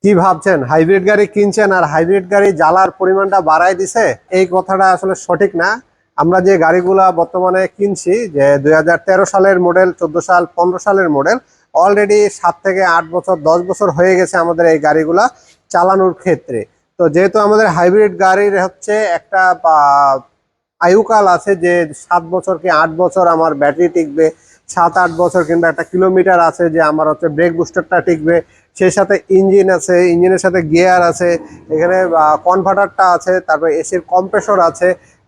কি ভাবছেন হাইব্রিড গাড়ি কিনছেন আর হাইব্রিড গাড়ি জ্বালার পরিমাণটা বাড়ায় দিছে? এই কথাটা আসলে সঠিক না। আমরা যে গাড়িগুলা বর্তমানে কিনছি, যে 2013 সালের মডেল, 14 সাল, 15 সালের মডেল, অলরেডি 7 থেকে 8 বছর, 10 বছর হয়ে গেছে আমাদের এই গাড়িগুলা চালানোর ক্ষেত্রে। তো যেহেতু আমাদের হাইব্রিড গাড়ির হচ্ছে একটা আয়ুকাল আছে, যে 7 বছর কি 8 বছর আমার ব্যাটারি টিকবে, 7-8 বছর কিংবা একটা কিলোমিটার আছে যে আমার হচ্ছে ব্রেক বুস্টারটা টিকবে, সেই সাথে ইঞ্জিন আছে, ইঞ্জিনের সাথে গিয়ার আছে, এখানে কনভার্টারটা আছে, তারপরে এসির কম্প্রেসর আছে,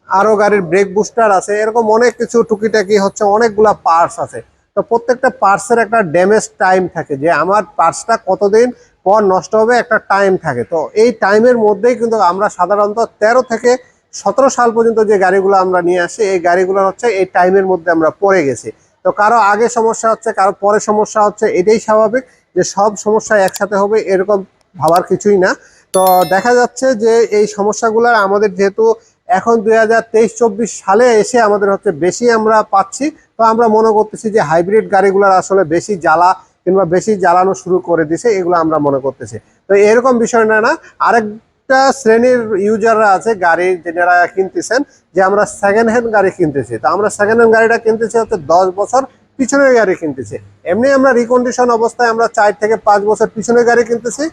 আরো গাড়ির ব্রেক বুস্টার আছে, এরকম অনেক কিছু টুকিটাকি হচ্ছে অনেকগুলা পার্টস আছে। তো প্রত্যেকটা পার্টসের একটা ড্যামেজ টাইম থাকে, যে আমার পার্টসটা কতদিন পর নষ্ট হবে একটা টাইম থাকে। তো এই টাইমের মধ্যেই কিন্তু আমরা সাধারণত 13 থেকে 17 সাল পর্যন্ত যে গাড়িগুলো আমরা নিয়ে আসি, এই গাড়িগুলো হচ্ছে এই টাইমের মধ্যে আমরা পড়ে গেছি। তো কারো আগে সমস্যা হচ্ছে, কারো পরে সমস্যা হচ্ছে, এটাই স্বাভাবিক। যে সব সমস্যা একসাথে হবে এরকম ভাবার কিছুই না। তো দেখা যাচ্ছে যে এই সমস্যাগুলো আমাদের যেহেতু এখন 2023-24 সালে এসে আমাদের হচ্ছে বেশি আমরা পাচ্ছি, তো আমরা মনে করতেছি যে হাইব্রিড গাড়িগুলোর আসলে বেশি জ্বালা কিংবা বেশি জ্বালানো শুরু করে দিছে, এগুলো আমরা মনে করতেছি। তো এরকম বিষয় না। আরেকটা শ্রেণীর ইউজাররা আছে গাড়ি যারা কিনতেছেন, যে আমরা সেকেন্ড হ্যান্ড গাড়ি কিনতেছি। তো আমরা সেকেন্ড হ্যান্ড গাড়িটা কিনতেছি হচ্ছে 10 বছর পিছনের গাড়ি কিনতেছি। এমনি আমরা রিকন্ডিশন অবস্থায় আমরা 4 থেকে 5 বছর পিছনের গাড়ি কিনতেছি।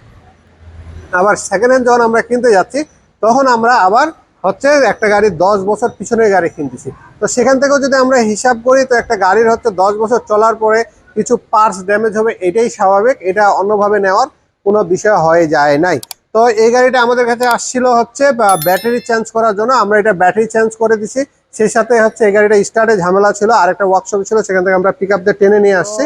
আবার সেকেন্ড হ্যান্ড যখন আমরা কিনতে যাচ্ছি, তখন আমরা আবার হচ্ছে একটা গাড়ি 10 বছর পিছনের গাড়ি কিনতেছি। তো সেখান থেকেও যদি আমরা হিসাব করি, তো একটা গাড়ির হচ্ছে 10 বছর চলার পরে কিছু পার্টস ড্যামেজ হবে, এটাই স্বাভাবিক, এটা অন্যভাবে নেওয়ার কোনো বিষয় হয়ে যায় নাই। তো এই গাড়িটা আমাদের কাছে আসছিল হচ্ছে ব্যাটারি চেঞ্জ করার জন্য, আমরা এটা ব্যাটারি চেঞ্জ করে দিছি। সেই সাথে হচ্ছে এই গাড়িটা স্টার্টে ঝামেলা ছিল, আর একটা ওয়ার্কশপ ছিল, সেখান থেকে আমরা পিক আপ দিয়ে টেনে নিয়ে আসছি।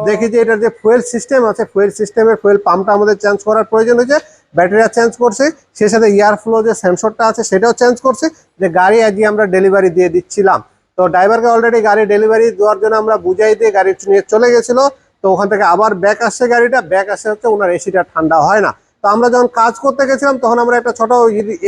দেখি যে এটার যে ফুয়েল সিস্টেম আছে, ফুয়েল সিস্টেমের ফুয়েল পাম্পটা আমাদের চেঞ্জ করার প্রয়োজন হয়েছে, ব্যাটারিটা চেঞ্জ করছে, সেই সাথে এয়ার ফ্লো যে সেন্সরটা আছে সেটাও চেঞ্জ করছে। যে গাড়ি আজকে আমরা ডেলিভারি দিয়ে দিচ্ছিলাম, তো ড্রাইভারকে অলরেডি গাড়ি ডেলিভারি দেওয়ার জন্য আমরা বুঝাই দিয়ে গাড়ি নিয়ে চলে গেছিল। তো ওখান থেকে আবার ব্যাক আসছে, গাড়িটা ব্যাক আসে হচ্ছে ওনার এসিটা ঠান্ডা হয় না। তো আমরা যখন কাজ করতে গেছিলাম, তখন আমরা একটা ছোট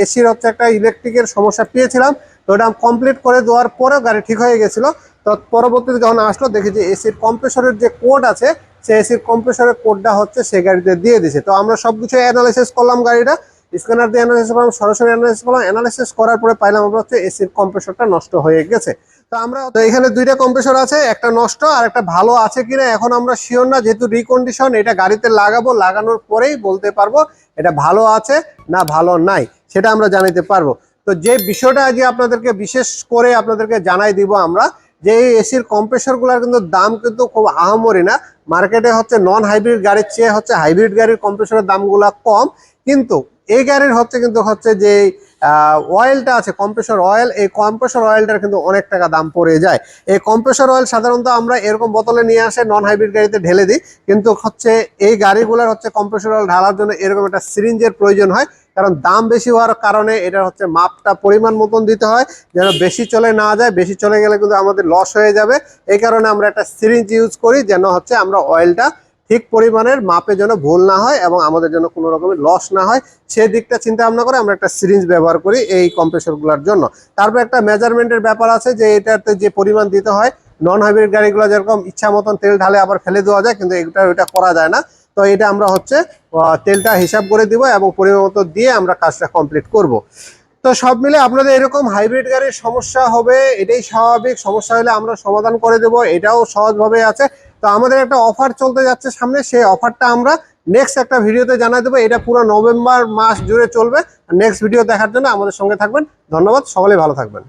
এসির হচ্ছে একটা ইলেকট্রিকের সমস্যা পেয়েছিলাম। তো ওটা কমপ্লিট করে দেওয়ার পরেও গাড়ি ঠিক হয়ে গেছিল। তো পরবর্তীতে যখন আসলো, দেখি যে এসির কম্প্রেসরের যে কোড আছে, সেই এসির কম্প্রেসরের কোডটা হচ্ছে সেই গাড়িতে দিয়ে দিছে। তো আমরা সবকিছু অ্যানালাইসিস করলাম, গাড়িটা স্ক্যানার দিয়ে অ্যানালাইসিস করলাম, সরাসরি অ্যানালাইসিস করলাম। অ্যানালাইসিস করার পরে পাইলাম আমরা হচ্ছে এসির কম্প্রেসরটা নষ্ট হয়ে গেছে। তো আমরা তো এখানে দুইটা কম্প্রেসর আছে, একটা নষ্ট আর একটা ভালো আছে কিনা এখন আমরা শিওর না, যেহেতু রিকন্ডিশন। এটা গাড়িতে লাগাবো, লাগানোর পরেই বলতে পারবো এটা ভালো আছে না ভালো নাই, সেটা আমরা জানাতে পারবো। তো যে বিষয়টা আজ আপনাদেরকে বিশেষ করে আপনাদেরকে জানাই দিব আমরা, যে এই এসির কম্প্রেসরগুলোর কিন্তু দাম কিন্তু খুব আহামরি না। মার্কেটে হচ্ছে নন হাইব্রিড গাড়ির চেয়ে হচ্ছে হাইব্রিড গাড়ির কম্প্রেসরের দামগুলো কম, কিন্তু এই গাড়ির হচ্ছে যে অয়েলটা আছে, কম্প্রেসর অয়েল, এই কম্প্রেসর অয়েলটার কিন্তু অনেক টাকা দাম পড়ে যায়। এই কম্প্রেসর অয়েল সাধারণত আমরা এরকম বোতলে নিয়ে আসে নন হাইব্রিড গাড়িতে ঢেলে দিই, কিন্তু হচ্ছে এই গাড়িগুলোর হচ্ছে কম্প্রেসর অয়েল ঢালার জন্য এরকম একটা সিরিঞ্জের প্রয়োজন হয়। কারণ দাম বেশি হওয়ার কারণে এটা হচ্ছে মাপটা পরিমাণ মতন দিতে হয়, যেন বেশি চলে না যায়। বেশি চলে গেলে কিন্তু আমাদের লস হয়ে যাবে। এই কারণে আমরা একটা সিরিঞ্জ ইউজ করি, যেন হচ্ছে আমরা অয়েলটা ঠিক পরিমাণের মাপে যেন ভুল না হয় এবং আমাদের জন্য কোনো রকমের লস না হয়, সেই দিকটা চিন্তা ভাবনা করে আমরা একটা সিরিঞ্জ ব্যবহার করি এই কম্প্রেসরগুলোর জন্য। তারপর একটা মেজারমেন্টের ব্যাপার আছে, যে এটাতে যে পরিমাণ দিতে হয়, নন হাইব্রিড গাড়িগুলো যেরকম ইচ্ছা মতন তেল ঢালে আবার ফেলে দেওয়া যায়, কিন্তু এটা করা যায় না। তো এটা আমরা হচ্ছে তেলটা হিসাব করে দিব এবং পরিমাণ মতো দিয়ে আমরা কাজটা কমপ্লিট করব। তো সব মিলে আপনাদের এরকম হাইব্রিড গাড়ির সমস্যা হবে, এটাই স্বাভাবিক। সমস্যা হলে আমরা সমাধান করে দেব, এটাও সহজভাবে আছে। তো আমাদের একটা অফার চলতে যাচ্ছে সামনে, সেই অফারটা আমরা নেক্সট একটা ভিডিওতে জানাই দেবো। এটা পুরো নভেম্বর মাস জুড়ে চলবে। নেক্সট ভিডিও দেখার জন্য আমাদের সঙ্গে থাকবেন। ধন্যবাদ, সকলে ভালো থাকবেন।